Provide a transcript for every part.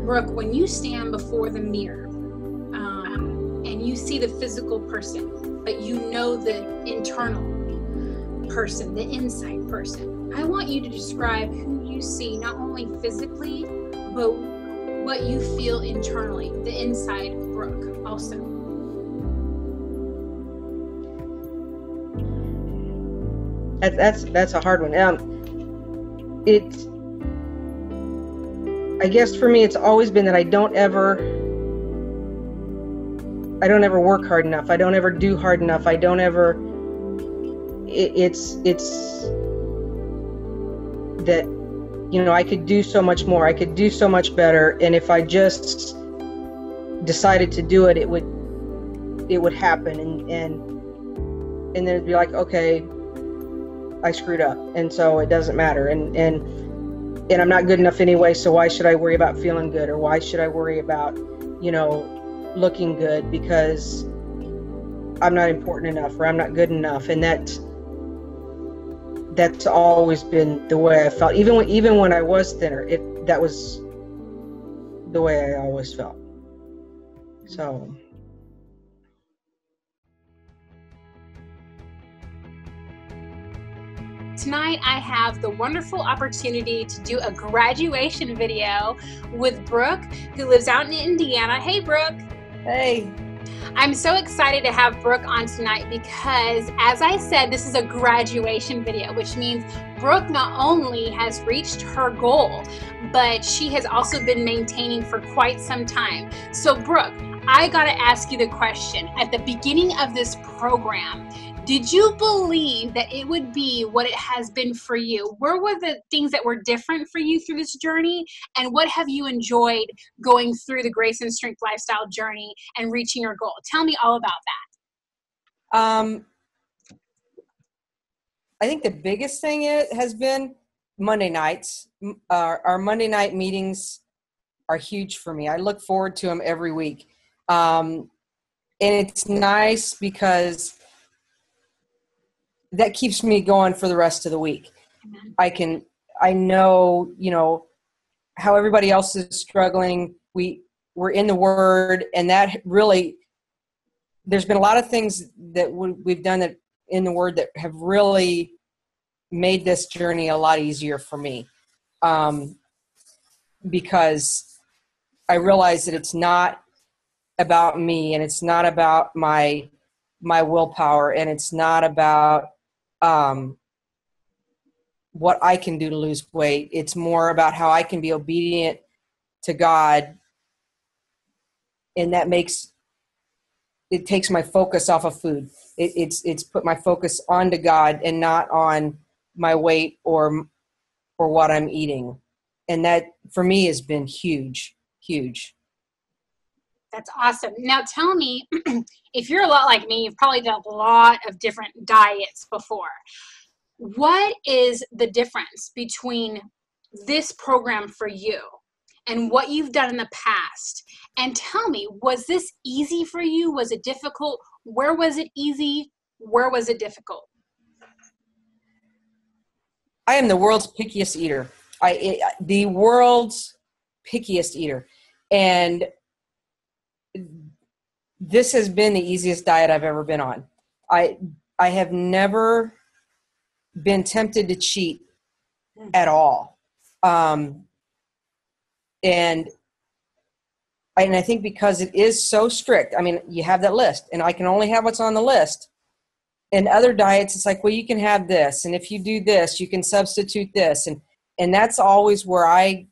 Brooke, when you stand before the mirror and you see the physical person, but you know the internal person, the inside person, I want you to describe who you see, not only physically, but what you feel internally, the inside Brooke also. That's a hard one. I guess for me, it's always been that I don't ever work hard enough. I don't ever do hard enough. I don't ever. It's that, I could do so much more. I could do so much better. And if I just decided to do it, it would happen. And then it'd be like, okay, I screwed up. And so it doesn't matter. And I'm not good enough anyway. So why should I worry about feeling good? Or why should I worry about, looking good, because I'm not important enough, or I'm not good enough. And that's always been the way I felt. Even when I was thinner, that was the way I always felt. So. Tonight, I have the wonderful opportunity to do a graduation video with Brooke, who lives out in Indiana. Hey, Brooke. Hey. I'm so excited to have Brooke on tonight because, as I said, this is a graduation video, which means Brooke not only has reached her goal, but she has also been maintaining for quite some time. So, Brooke, I got to ask you the question. At the beginning of this program, did you believe that it would be what it has been for you? Where were the things that were different for you through this journey? And what have you enjoyed going through the Grace and Strength lifestyle journey and reaching your goal? Tell me all about that. I think the biggest thing has been Monday nights. Our Monday night meetings are huge for me. I look forward to them every week. And it's nice because that keeps me going for the rest of the week. Amen. I know, how everybody else is struggling. We're in the Word, and that really, there's been a lot of things that we've done that in the Word that have really made this journey a lot easier for me. Because I realize that it's not about me, and it's not about my willpower, and it's not about what I can do to lose weight. It's more about how I can be obedient to God. And that takes my focus off of food. It's put my focus onto God and not on my weight or what I'm eating. And that for me has been huge, huge. That's awesome. Now tell me, if you're a lot like me, you've probably done a lot of different diets before. What is the difference between this program for you and what you've done in the past? And tell me, was this easy for you? Was it difficult? Where was it easy? Where was it difficult? I am the world's pickiest eater. The world's pickiest eater. And this has been the easiest diet I've ever been on. I have never been tempted to cheat at all. And I think because it is so strict, I mean, you have that list, and I can only have what's on the list. In other diets, it's like, well, you can have this, and if you do this, you can substitute this. And that's always where I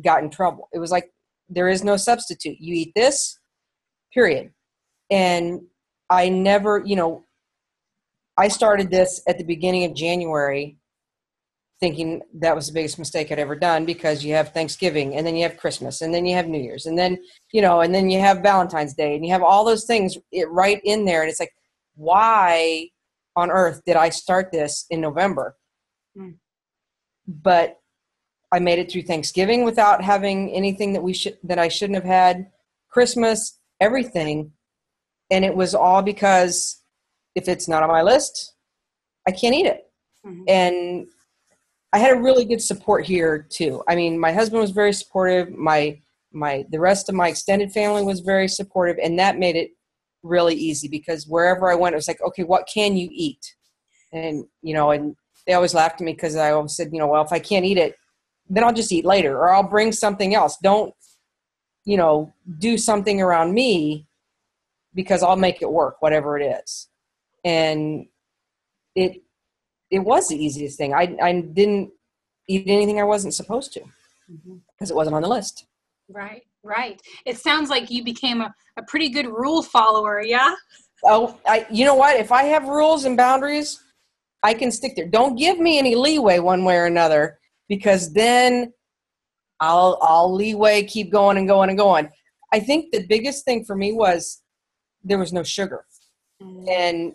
got in trouble. It was like, there is no substitute. You eat this, period. And I never, I started this at the beginning of January thinking that was the biggest mistake I'd ever done, because you have Thanksgiving, and then you have Christmas, and then you have New Year's, and then, and then you have Valentine's Day, and you have all those things right in there. And it's like, why on earth did I start this in November? But I made it through Thanksgiving without having anything that I shouldn't have had, Christmas, everything. And it was all because if it's not on my list, I can't eat it. Mm-hmm. And I had a really good support here too. I mean, my husband was very supportive. My the rest of my extended family was very supportive, and that made it really easy because wherever I went, it was like, okay, what can you eat? And, and they always laughed at me because I always said, well, if I can't eat it, then I'll just eat later, or I'll bring something else. Don't, do something around me because I'll make it work, whatever it is. And it was the easiest thing. I didn't eat anything I wasn't supposed to because it wasn't on the list. Right, right. It sounds like you became a pretty good rule follower, yeah? Oh, you know what? If I have rules and boundaries, I can stick there. Don't give me any leeway one way or another, because then I'll leeway, keep going and going and going. I think the biggest thing for me was there was no sugar. And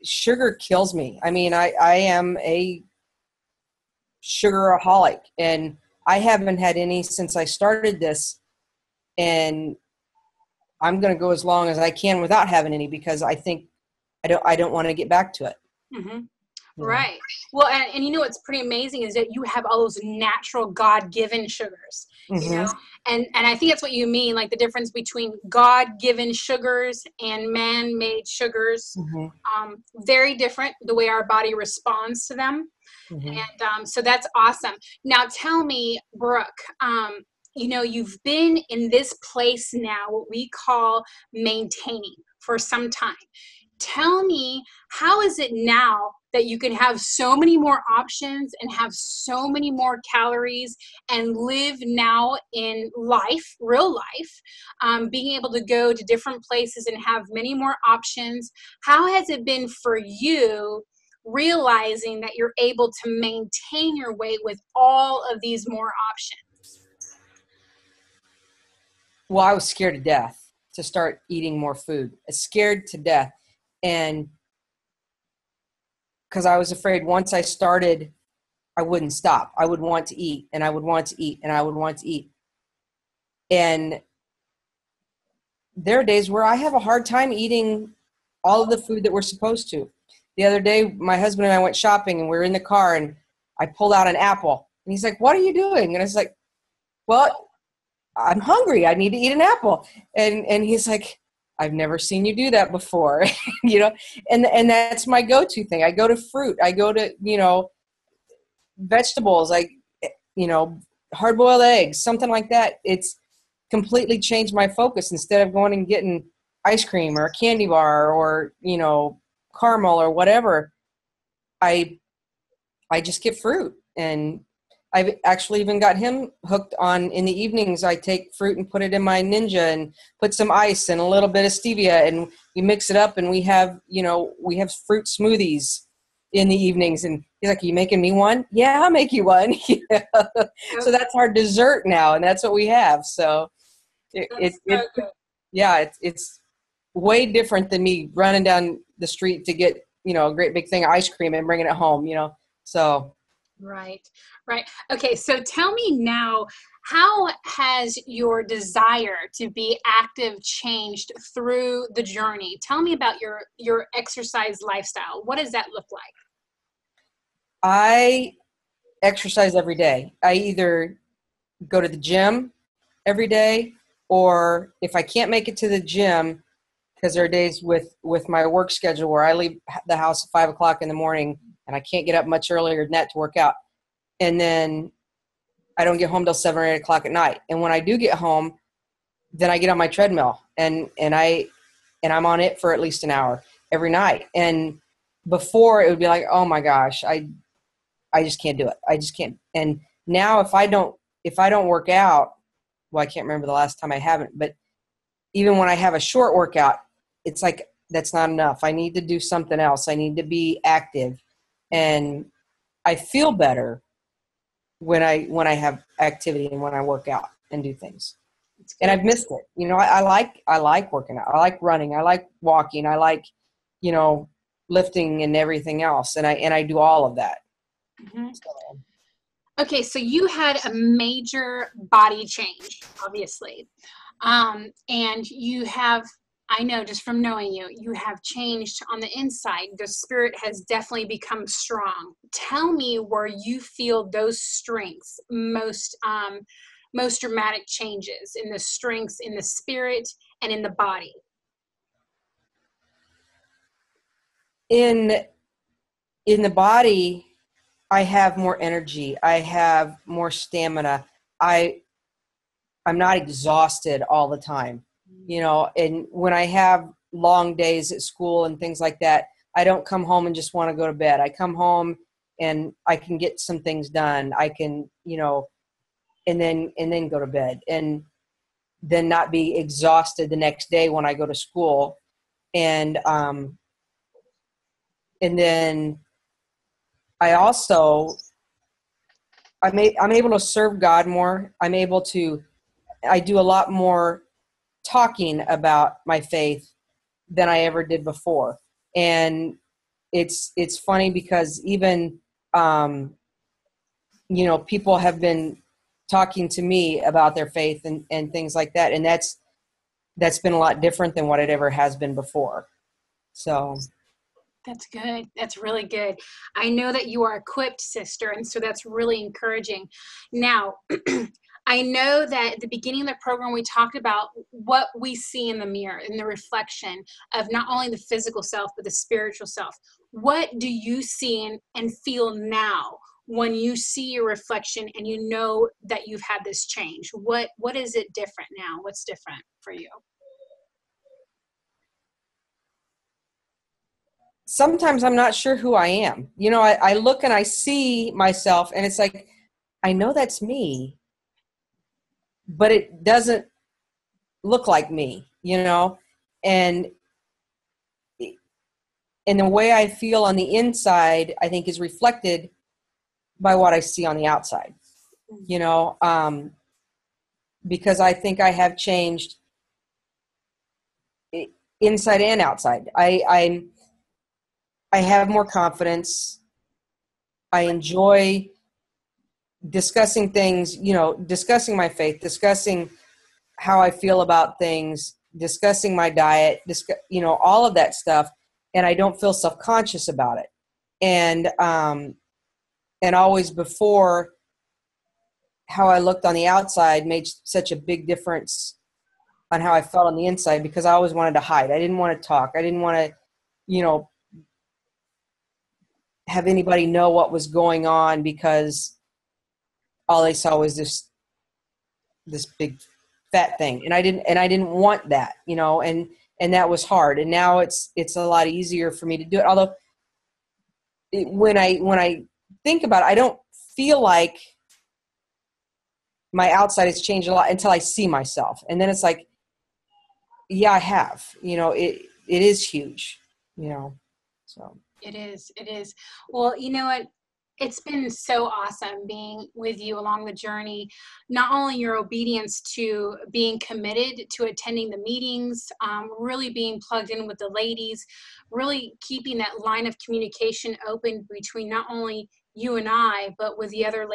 sugar kills me. I mean, I am a sugaraholic, and I haven't had any since I started this, and I'm going to go as long as I can without having any because I think I don't want to get back to it. Mm-hmm. Right. Well, and what's pretty amazing is that you have all those natural God-given sugars, and I think that's what you mean, like the difference between God-given sugars and man-made sugars, very different, the way our body responds to them. And so that's awesome. Now tell me, Brooke, you've been in this place now, what we call maintaining, for some time. Tell me, how is it now that you can have so many more options and have so many more calories and live now in life, real life, being able to go to different places and have many more options? How has it been for you realizing that you're able to maintain your weight with all of these more options? Well, I was scared to death to start eating more food. Scared to death. And because I was afraid once I started, I wouldn't stop. I would want to eat, and I would want to eat, and I would want to eat. And there are days where I have a hard time eating all of the food that we're supposed to. The other day, my husband and I went shopping, and we were in the car, and I pulled out an apple. And he's like, "What are you doing?" And I was like, "Well, I'm hungry. I need to eat an apple." And he's like, "I've never seen you do that before." And that's my go-to thing. I go to fruit. I go to, vegetables, like, hard-boiled eggs, something like that. It's completely changed my focus. Instead of going and getting ice cream or a candy bar or, caramel or whatever, I just get fruit. And I've actually even got him hooked on, in the evenings, I take fruit and put it in my Ninja and put some ice and a little bit of stevia, and we mix it up, and we have fruit smoothies in the evenings. And he's like, "Are you making me one?" "Yeah, I'll make you one." So that's our dessert now, and that's what we have. So it's way different than me running down the street to get, a great big thing of ice cream and bringing it home, so. Right. Okay, so tell me now, how has your desire to be active changed through the journey? Tell me about your exercise lifestyle. What does that look like? I exercise every day. I either go to the gym every day, or if I can't make it to the gym, because there are days with my work schedule where I leave the house at 5:00 in the morning and I can't get up much earlier than that to work out. And then I don't get home till 7 or 8 o'clock at night. And when I do get home, then I get on my treadmill and I'm on it for at least an hour every night. And before, it would be like, oh my gosh, I just can't do it. I just can't. And now if I don't work out, well, I can't remember the last time I haven't, but even when I have a short workout, it's like, that's not enough. I need to do something else. I need to be active. And I feel better when I have activity and when I work out and do things. And I've missed it. I like working out. I like running. I like walking. I like, lifting and everything else. And I do all of that. Mm-hmm. Okay, so you had a major body change, obviously. And you have, I know just from knowing you, you have changed on the inside. The spirit has definitely become strong. Tell me where you feel those strengths most most dramatic changes in the strengths, in the spirit, and in the body? In the body, I have more energy. I have more stamina. I'm not exhausted all the time, and when I have long days at school and things like that, I don't come home and just want to go to bed. I come home and I can get some things done. I can, and then go to bed, and then not be exhausted the next day when I go to school. And then I also, I'm able to serve God more. I do a lot more talking about my faith than I ever did before. And it's funny because even, people have been talking to me about their faith and things like that. And that's been a lot different than what it ever has been before. So That's good. That's really good. I know that you are equipped, sister, and so that's really encouraging. Now, I know that at the beginning of the program, we talked about what we see in the mirror, in the reflection of not only the physical self, but the spiritual self. What do you see and feel now when you see your reflection and you know that you've had this change? What is it different now? What's different for you? sometimes I'm not sure who I am. I look and I see myself and it's like, I know that's me, but it doesn't look like me, and the way I feel on the inside, I think is reflected by what I see on the outside, because I think I have changed inside and outside. I have more confidence. I enjoy discussing things, discussing my faith, discussing how I feel about things, discussing my diet, all of that stuff. And I don't feel self-conscious about it. And always before, how I looked on the outside made such a big difference on how I felt on the inside, because I always wanted to hide. I didn't want to talk. I didn't want to, have anybody know what was going on, because all they saw was this big fat thing. And I didn't want that, and that was hard. And now it's a lot easier for me to do it. Although when I think about it, I don't feel like my outside has changed a lot until I see myself. And then it's like, yeah, I have, it is huge, so. It is. It is. Well, you know what? It's been so awesome being with you along the journey. Not only your obedience to being committed to attending the meetings, really being plugged in with the ladies, really keeping that line of communication open between not only you and I, but with the other ladies